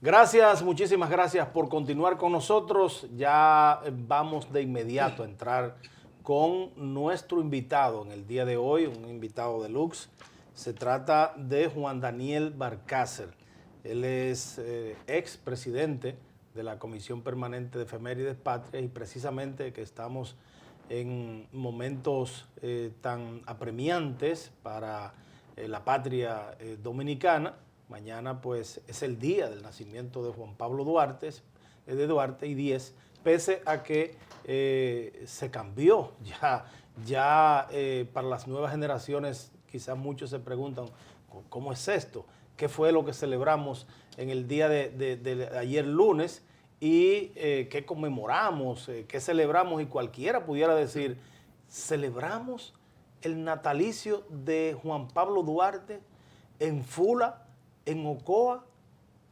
Gracias, muchísimas gracias por continuar con nosotros. Ya vamos de inmediato a entrar con nuestro invitado en el día de hoy, un invitado deluxe. Se trata de Juan Daniel Barcácer. Él es ex presidente de la Comisión Permanente de Efemérides Patrias y precisamente que estamos en momentos tan apremiantes para la patria dominicana. Mañana pues es el día del nacimiento de Juan Pablo Duarte, de Duarte y 10, pese a que se cambió ya para las nuevas generaciones. Quizás muchos se preguntan, ¿cómo es esto? ¿Qué fue lo que celebramos en el día de ayer lunes? Y qué conmemoramos, qué celebramos, y cualquiera pudiera decir, celebramos el natalicio de Juan Pablo Duarte en Fula, en Ocoa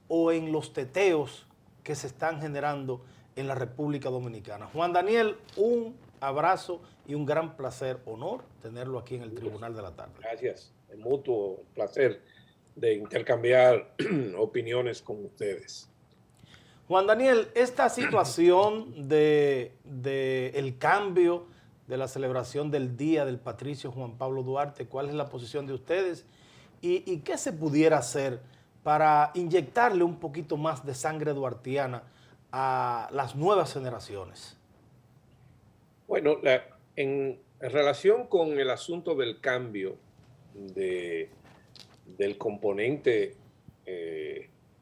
o en los teteos que se están generando en la República Dominicana. Juan Daniel, un abrazo y un gran placer, honor tenerlo aquí en el Tribunal de la Tarde. Gracias, es mutuo placer de intercambiar opiniones con ustedes. Juan Daniel, esta situación de el cambio de la celebración del Día del Patricio Juan Pablo Duarte, ¿cuál es la posición de ustedes? ¿Y qué se pudiera hacer para inyectarle un poquito más de sangre duartiana a las nuevas generaciones? Bueno, en relación con el asunto del cambio de, del componente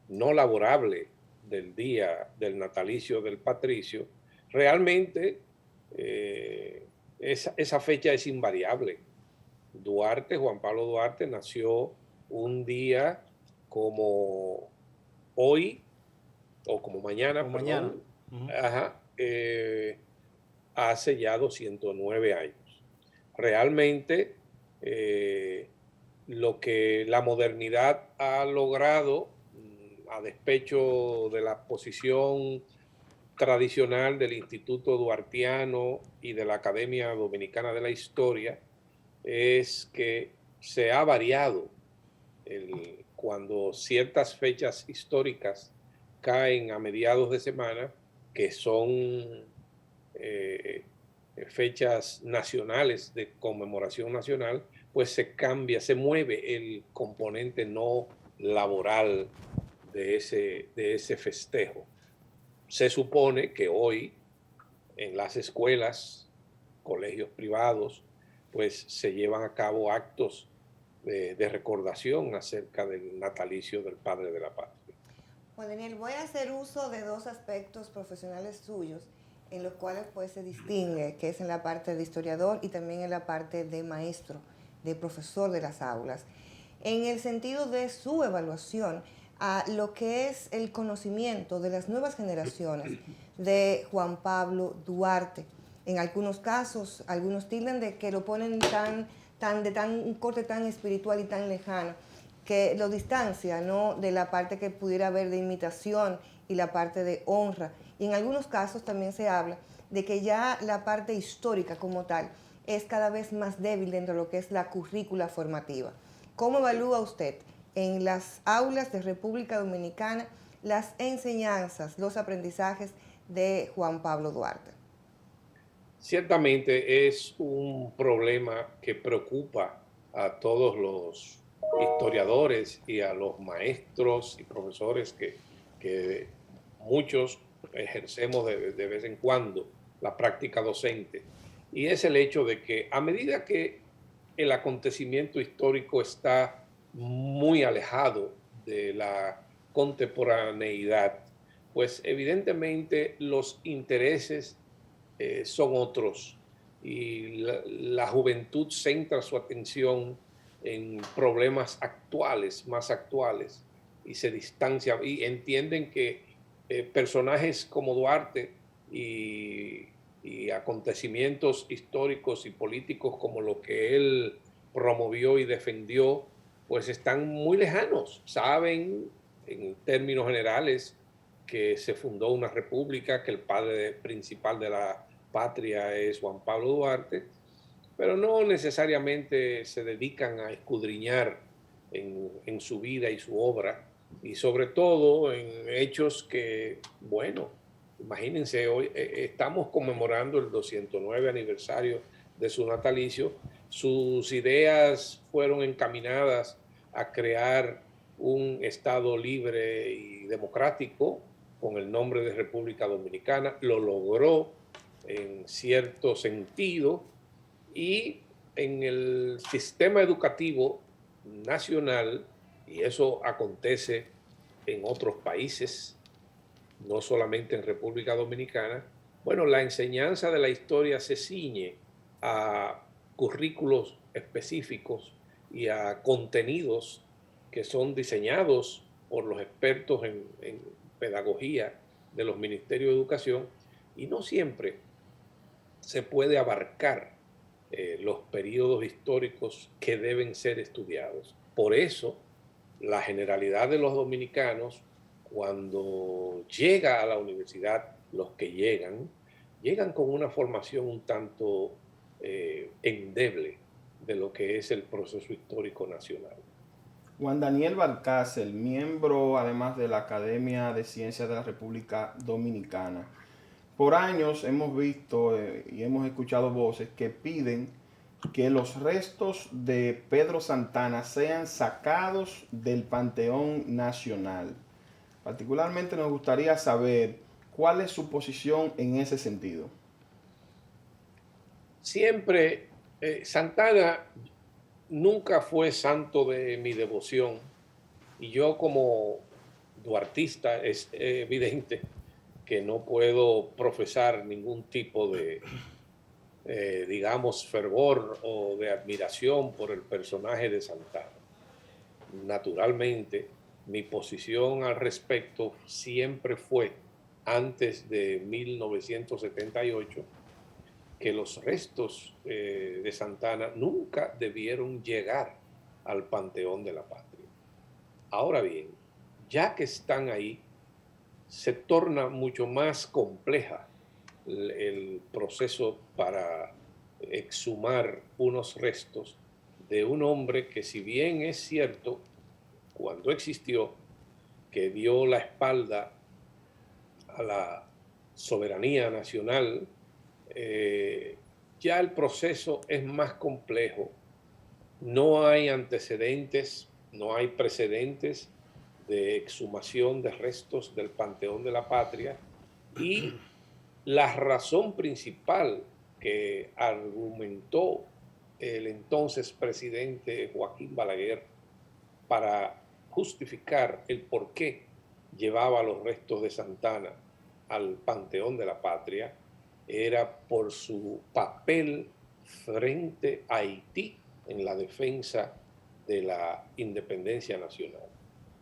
no laborable del día del natalicio del patricio, realmente esa fecha es invariable. Duarte, Juan Pablo Duarte, nació un día como hoy, o como O mañana, mañana. perdón, ajá, hace ya 209 años. Realmente, lo que la modernidad ha logrado, a despecho de la posición tradicional del Instituto Duartiano y de la Academia Dominicana de la Historia, es que se ha variado cuando ciertas fechas históricas caen a mediados de semana, que son fechas nacionales de conmemoración nacional, pues se cambia, se mueve el componente no laboral de ese festejo. Se supone que hoy en las escuelas, colegios privados, pues se llevan a cabo actos de recordación acerca del natalicio del padre de la patria. Juan Daniel, voy a hacer uso de dos aspectos profesionales suyos en los cuales pues se distingue, que es en la parte de historiador y también en la parte de maestro, de profesor de las aulas, en el sentido de su evaluación a lo que es el conocimiento de las nuevas generaciones de Juan Pablo Duarte. En algunos casos, algunos tildan de que lo ponen un corte tan espiritual y tan lejano, que lo distancia, ¿no?, de la parte que pudiera haber de imitación y la parte de honra. Y en algunos casos también se habla de que ya la parte histórica como tal es cada vez más débil dentro de lo que es la currícula formativa. ¿Cómo evalúa usted en las aulas de República Dominicana las enseñanzas, los aprendizajes de Juan Pablo Duarte? Ciertamente es un problema que preocupa a todos los historiadores y a los maestros y profesores que muchos ejercemos de vez en cuando la práctica docente. Y es el hecho de que a medida que el acontecimiento histórico está muy alejado de la contemporaneidad, pues evidentemente los intereses son otros y la juventud centra su atención en problemas actuales, más actuales, y se distancia y entienden que personajes como Duarte y acontecimientos históricos y políticos como lo que él promovió y defendió, pues están muy lejanos. Saben, en términos generales, que se fundó una república, que el padre principal de la patria es Juan Pablo Duarte, pero no necesariamente se dedican a escudriñar en su vida y su obra y sobre todo en hechos que, bueno, imagínense, hoy estamos conmemorando el 209 aniversario de su natalicio. Sus ideas fueron encaminadas a crear un Estado libre y democrático con el nombre de República Dominicana. Lo logró en cierto sentido y en el sistema educativo nacional, y eso acontece en otros países, no solamente en República Dominicana, bueno, la enseñanza de la historia se ciñe a currículos específicos y a contenidos que son diseñados por los expertos en pedagogía de los ministerios de educación, y no siempre se puede abarcar los periodos históricos que deben ser estudiados. Por eso, la generalidad de los dominicanos, cuando llega a la universidad, los que llegan con una formación un tanto endeble de lo que es el proceso histórico nacional. Juan Daniel Valcárcel, miembro además de la Academia de Ciencias de la República Dominicana. Por años hemos visto y hemos escuchado voces que piden que los restos de Pedro Santana sean sacados del Panteón Nacional. Particularmente nos gustaría saber cuál es su posición en ese sentido. Siempre, Santana nunca fue santo de mi devoción, y yo como duartista es evidente que no puedo profesar ningún tipo de, digamos, fervor o de admiración por el personaje de Santana. Naturalmente, mi posición al respecto siempre fue, antes de 1978, que los restos de Santana nunca debieron llegar al Panteón de la Patria. Ahora bien, ya que están ahí, se torna mucho más compleja el proceso para exhumar unos restos de un hombre que, si bien es cierto, cuando existió, que dio la espalda a la soberanía nacional, ya el proceso es más complejo. No hay antecedentes, no hay precedentes de exhumación de restos del Panteón de la Patria, y la razón principal que argumentó el entonces presidente Joaquín Balaguer para justificar el por qué llevaba los restos de Santana al Panteón de la Patria era por su papel frente a Haití en la defensa de la independencia nacional.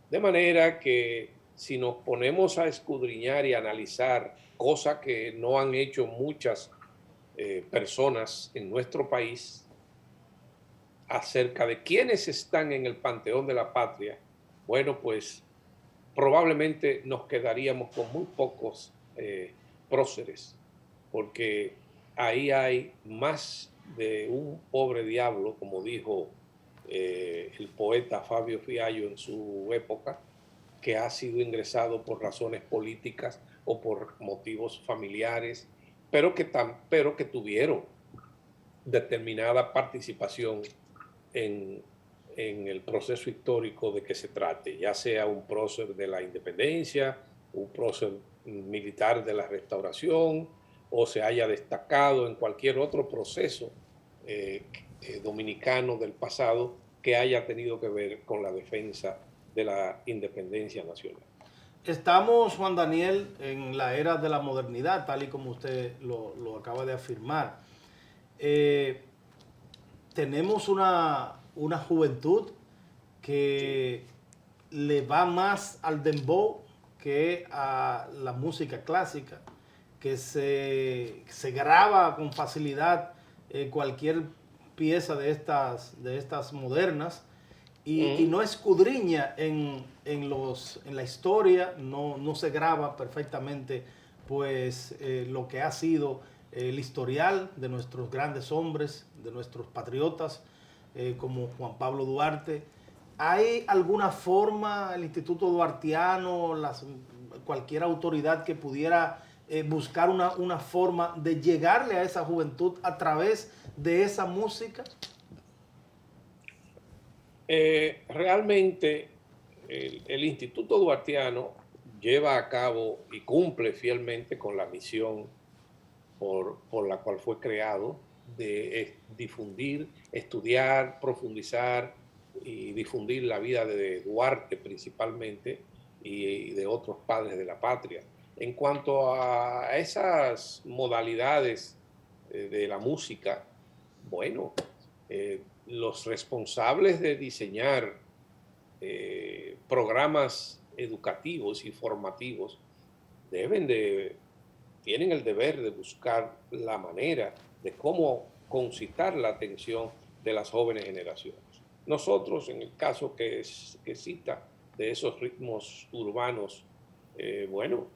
De manera que si nos ponemos a escudriñar y analizar, cosa que no han hecho muchas personas en nuestro país, acerca de quiénes están en el Panteón de la Patria, bueno, pues probablemente nos quedaríamos con muy pocos próceres, porque ahí hay más de un pobre diablo, como dijo el poeta Fabio Fiallo en su época, que ha sido ingresado por razones políticas o por motivos familiares, pero que tuvieron determinada participación en el proceso histórico de que se trate, ya sea un prócer de la independencia, un prócer militar de la restauración, o se haya destacado en cualquier otro proceso dominicano del pasado que haya tenido que ver con la defensa de la independencia nacional. Estamos, Juan Daniel, en la era de la modernidad, tal y como usted lo acaba de afirmar. Tenemos una juventud que le va más al dembow que a la música clásica, que se graba con facilidad cualquier pieza de estas modernas y no escudriña en la historia, no se graba perfectamente pues lo que ha sido el historial de nuestros grandes hombres, de nuestros patriotas, como Juan Pablo Duarte, ¿Hay alguna forma, el Instituto Duartiano, cualquier autoridad que pudiera buscar una forma de llegarle a esa juventud a través de esa música? Realmente el Instituto Duartiano lleva a cabo y cumple fielmente con la misión por la cual fue creado, de difundir, estudiar, profundizar y difundir la vida de Duarte principalmente y de otros padres de la patria. En cuanto a esas modalidades de la música, bueno, los responsables de diseñar programas educativos y formativos tienen el deber de buscar la manera de cómo concitar la atención de las jóvenes generaciones. Nosotros, en el caso que cita de esos ritmos urbanos, bueno,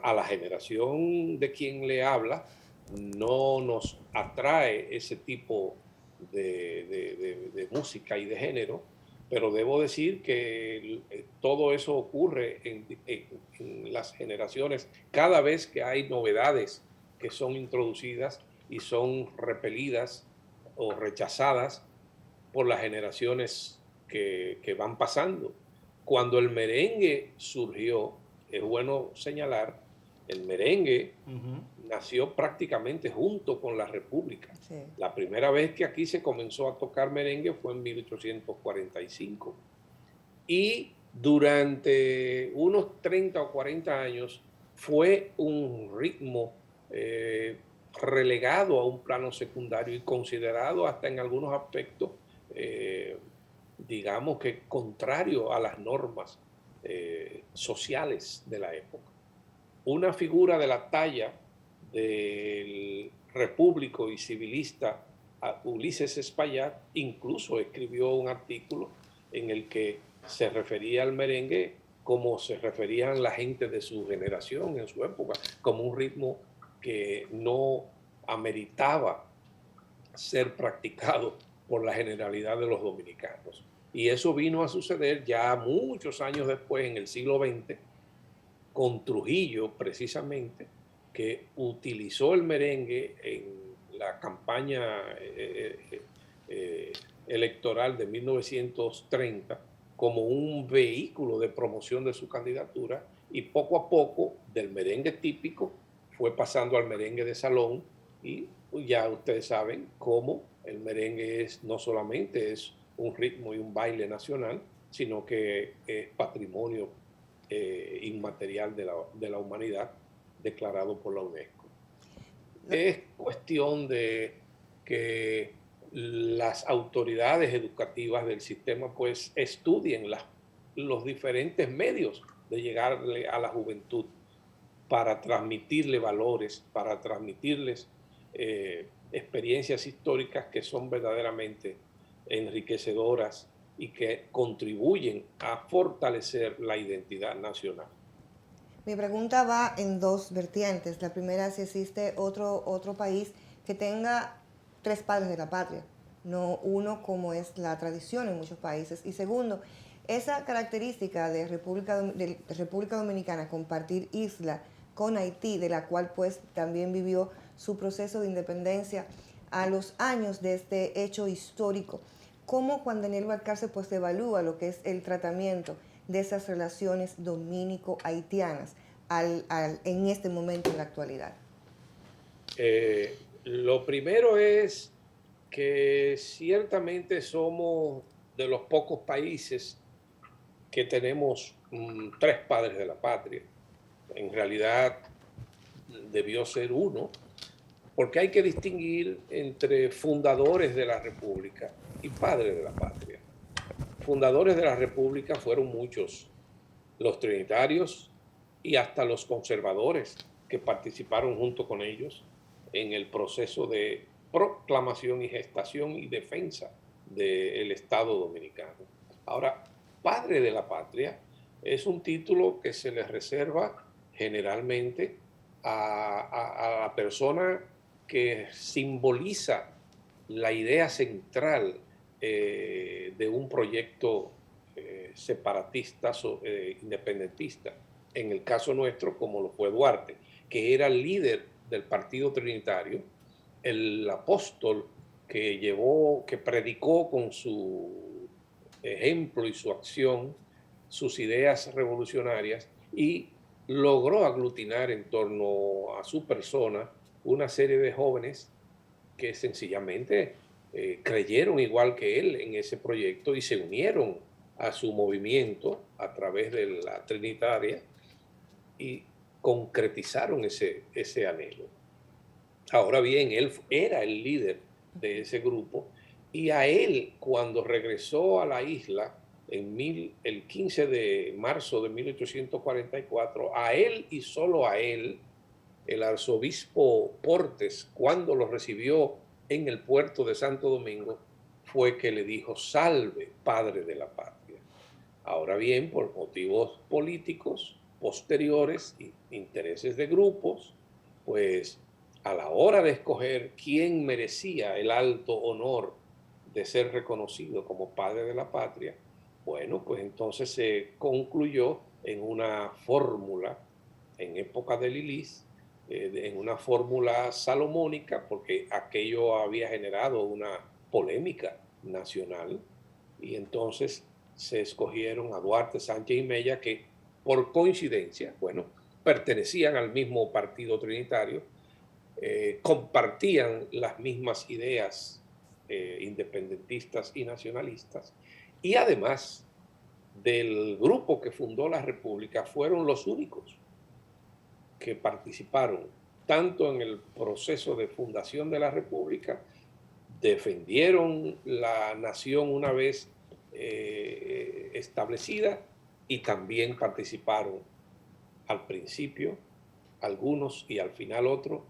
a la generación de quien le habla no nos atrae ese tipo de música y de género, pero debo decir que todo eso ocurre en las generaciones cada vez que hay novedades que son introducidas y son repelidas o rechazadas por las generaciones que van pasando. Cuando el merengue surgió, es bueno señalar, el merengue nació prácticamente junto con la República. Sí. La primera vez que aquí se comenzó a tocar merengue fue en 1845. Y durante unos 30 o 40 años fue un ritmo relegado a un plano secundario y considerado hasta en algunos aspectos, digamos que contrario a las normas sociales de la época. Una figura de la talla del repúblico y civilista Ulises Espaillat incluso escribió un artículo en el que se refería al merengue como se referían la gente de su generación en su época, como un ritmo que no ameritaba ser practicado por la generalidad de los dominicanos. Y eso vino a suceder ya muchos años después, en el siglo XX, con Trujillo precisamente, que utilizó el merengue en la campaña electoral de 1930 como un vehículo de promoción de su candidatura, y poco a poco del merengue típico fue pasando al merengue de salón, y ya ustedes saben cómo el merengue no solamente es un ritmo y un baile nacional, sino que es patrimonio inmaterial de la humanidad declarado por la UNESCO. Es cuestión de que las autoridades educativas del sistema pues estudien los diferentes medios de llegarle a la juventud para transmitirle valores, para transmitirles experiencias históricas que son verdaderamente enriquecedoras y que contribuyen a fortalecer la identidad nacional. Mi pregunta va en dos vertientes. La primera, si existe otro país que tenga 3 padres de la patria, no uno como es la tradición en muchos países. Y segundo, esa característica de República Dominicana, compartir isla con Haití, de la cual pues también vivió su proceso de independencia a los años de este hecho histórico. ¿Cómo Juan Daniel Valcárcel pues evalúa lo que es el tratamiento de esas relaciones dominico-haitianas en este momento, en la actualidad? Lo primero es que ciertamente somos de los pocos países que tenemos 3 padres de la patria. En realidad debió ser uno, porque hay que distinguir entre fundadores de la República y padres de la patria. Fundadores de la República fueron muchos, los trinitarios y hasta los conservadores que participaron junto con ellos en el proceso de proclamación y gestación y defensa del Estado dominicano. Ahora, padre de la patria es un título que se le reserva generalmente a la persona que simboliza la idea central de un proyecto separatista, independentista. En el caso nuestro, como lo fue Duarte, que era el líder del Partido Trinitario, el apóstol que predicó con su ejemplo y su acción sus ideas revolucionarias y logró aglutinar en torno a su persona una serie de jóvenes que sencillamente creyeron igual que él en ese proyecto y se unieron a su movimiento a través de la Trinitaria y concretizaron ese anhelo. Ahora bien, él era el líder de ese grupo y a él, cuando regresó a la isla el 15 de marzo de 1844, a él y solo a él, el arzobispo Portes, cuando lo recibió en el puerto de Santo Domingo, fue que le dijo: salve, padre de la patria. Ahora bien, por motivos políticos posteriores y intereses de grupos, pues a la hora de escoger quién merecía el alto honor de ser reconocido como padre de la patria, bueno, pues entonces se concluyó en una fórmula en época de Lilis, en una fórmula salomónica, porque aquello había generado una polémica nacional, y entonces se escogieron a Duarte, Sánchez y Mella, que por coincidencia, bueno, pertenecían al mismo partido trinitario, compartían las mismas ideas independentistas y nacionalistas, y además del grupo que fundó la República fueron los únicos que participaron tanto en el proceso de fundación de la República, defendieron la nación una vez establecida, y también participaron al principio algunos y al final otros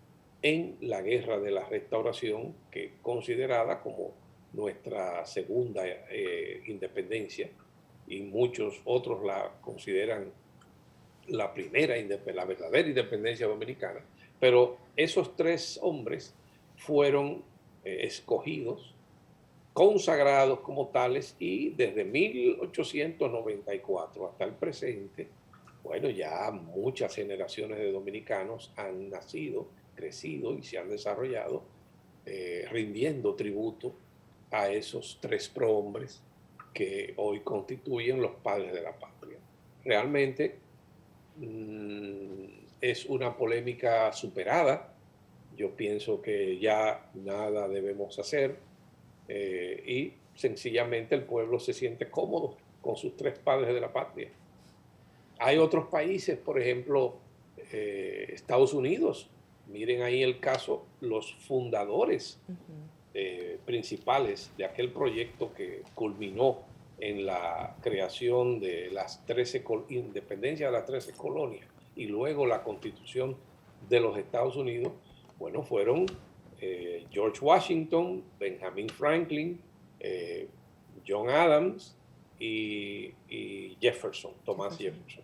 en la Guerra de la Restauración, que es considerada como nuestra segunda independencia, y muchos otros la consideran la primera, la verdadera independencia dominicana. Pero esos tres hombres fueron escogidos, consagrados como tales, y desde 1894 hasta el presente, bueno, ya muchas generaciones de dominicanos han nacido, crecido y se han desarrollado rindiendo tributo a esos tres prohombres que hoy constituyen los padres de la patria. Realmente es una polémica superada. Yo pienso que ya nada debemos hacer y sencillamente el pueblo se siente cómodo con sus tres padres de la patria. Hay otros países, por ejemplo, Estados Unidos. Miren ahí el caso, los fundadores principales de aquel proyecto que culminó en la creación de las 13 independencias de las 13 colonias y luego la constitución de los Estados Unidos, bueno, fueron George Washington, Benjamin Franklin, John Adams y Jefferson, Thomas Jefferson.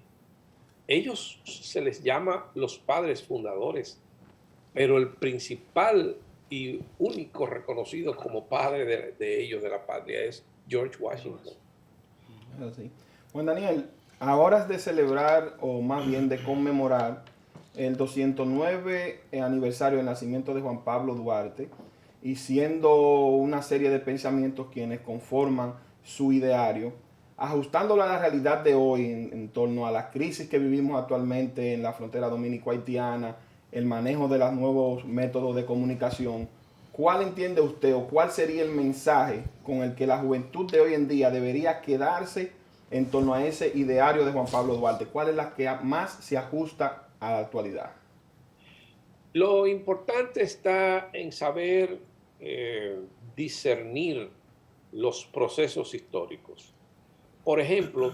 Ellos se les llama los padres fundadores, pero el principal y único reconocido como padre de ellos, de la patria, es George Washington. Así. Juan Daniel, ahora es de celebrar, o más bien de conmemorar, el 209 aniversario del nacimiento de Juan Pablo Duarte, y siendo una serie de pensamientos quienes conforman su ideario, ajustándolo a la realidad de hoy en torno a la crisis que vivimos actualmente en la frontera dominico-haitiana, el manejo de los nuevos métodos de comunicación, ¿cuál entiende usted o cuál sería el mensaje con el que la juventud de hoy en día debería quedarse en torno a ese ideario de Juan Pablo Duarte? ¿Cuál es la que más se ajusta a la actualidad? Lo importante está en saber discernir los procesos históricos. Por ejemplo,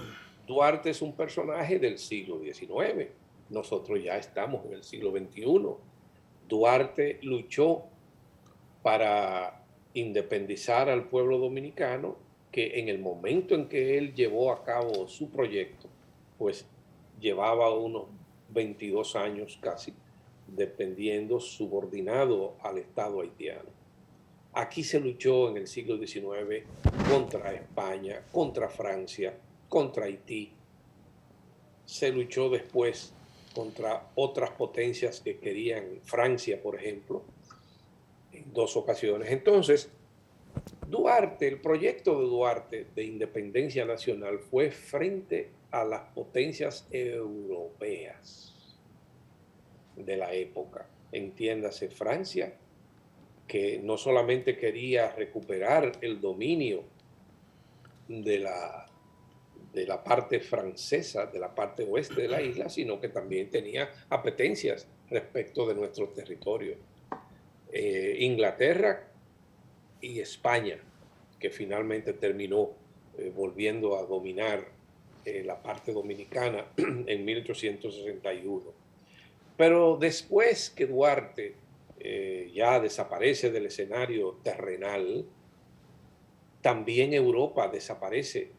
Duarte es un personaje del siglo XIX. Nosotros ya estamos en el siglo XXI. Duarte luchó para independizar al pueblo dominicano, que en el momento en que él llevó a cabo su proyecto, pues llevaba unos 22 años casi, dependiendo, subordinado al Estado haitiano. Aquí se luchó en el siglo XIX contra España, contra Francia, contra Haití. Se luchó después contra otras potencias que querían, Francia, por ejemplo, en 2 ocasiones. Entonces, Duarte, el proyecto de Duarte de independencia nacional fue frente a las potencias europeas de la época. Entiéndase, Francia, que no solamente quería recuperar el dominio de la parte francesa, de la parte oeste de la isla, sino que también tenía apetencias respecto de nuestro territorio. Inglaterra y España, que finalmente terminó volviendo a dominar la parte dominicana en 1861. Pero después que Duarte ya desaparece del escenario terrenal, también Europa desaparece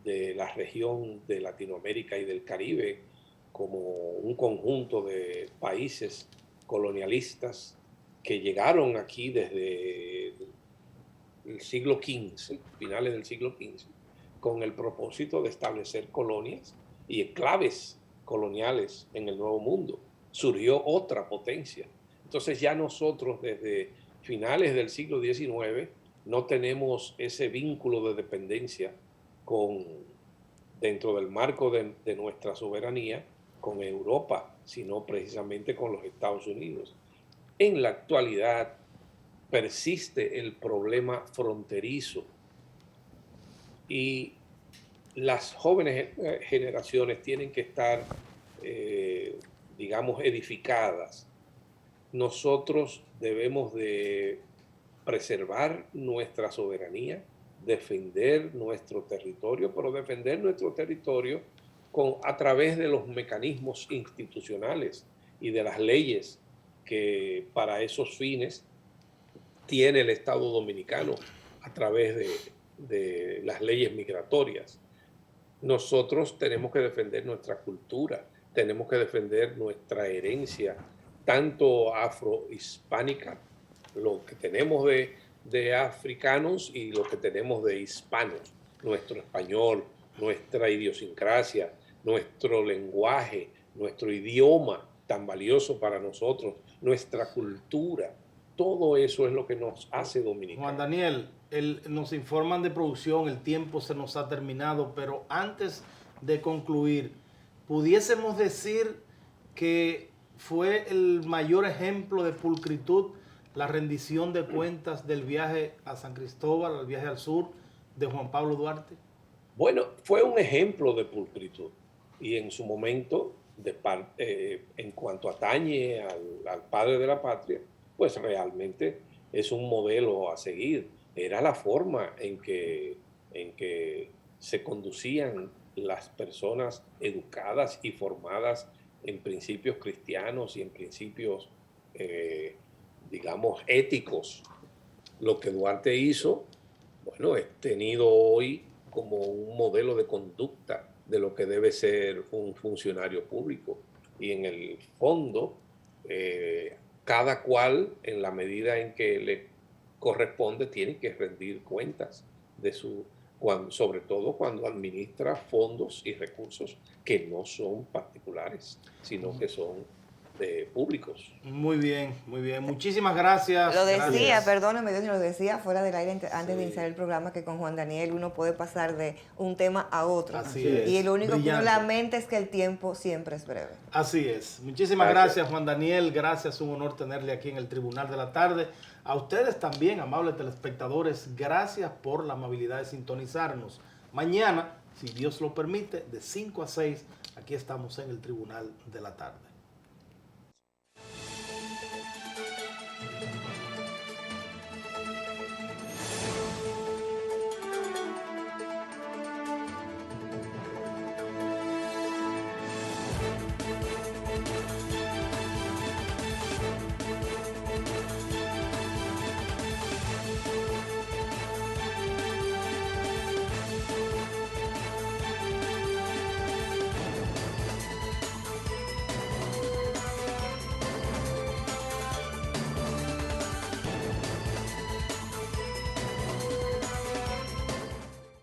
de la región de Latinoamérica y del Caribe como un conjunto de países colonialistas que llegaron aquí desde el siglo XV, finales del siglo XV, con el propósito de establecer colonias y enclaves coloniales en el Nuevo Mundo. Surgió otra potencia. Entonces ya nosotros desde finales del siglo XIX no tenemos ese vínculo de dependencia dentro del marco de nuestra soberanía con Europa, sino precisamente con los Estados Unidos. En la actualidad persiste el problema fronterizo y las jóvenes generaciones tienen que estar, digamos, edificadas. Nosotros debemos de preservar nuestra soberanía, defender nuestro territorio, pero defender nuestro territorio a través de los mecanismos institucionales y de las leyes que para esos fines tiene el Estado Dominicano a través de las leyes migratorias. Nosotros tenemos que defender nuestra cultura, tenemos que defender nuestra herencia, tanto afrohispánica, lo que tenemos de africanos y lo que tenemos de hispanos, nuestro español, nuestra idiosincrasia, nuestro lenguaje, nuestro idioma tan valioso para nosotros, nuestra cultura. Todo eso es lo que nos hace dominicanos. Juan Daniel, nos informan de producción, el tiempo se nos ha terminado, pero antes de concluir, ¿pudiésemos decir que fue el mayor ejemplo de pulcritud la rendición de cuentas del viaje a San Cristóbal, al viaje al sur de Juan Pablo Duarte? Bueno, fue un ejemplo de pulcritud y en su momento, en cuanto atañe al padre de la patria, pues realmente es un modelo a seguir. Era la forma en que se conducían las personas educadas y formadas en principios cristianos y en principios, digamos, éticos. Lo que Duarte hizo, bueno, es tenido hoy como un modelo de conducta de lo que debe ser un funcionario público. Y en el fondo, cada cual, en la medida en que le corresponde, tiene que rendir cuentas de sobre todo cuando administra fondos y recursos que no son particulares, sino que son públicos. Muy bien, muy bien. Muchísimas gracias. Lo decía, Gracias. perdóneme, lo decía fuera del aire antes de iniciar el programa, que con Juan Daniel uno puede pasar de un tema a otro. Así es. Y lo único Brillante. que uno lamenta es que el tiempo siempre es breve. Así es. Muchísimas gracias, Juan Daniel. Gracias, un honor tenerle aquí en el Tribunal de la Tarde. A ustedes también, amables telespectadores, gracias por la amabilidad de sintonizarnos. Mañana, si Dios lo permite, de 5 a 6, aquí estamos en el Tribunal de la Tarde.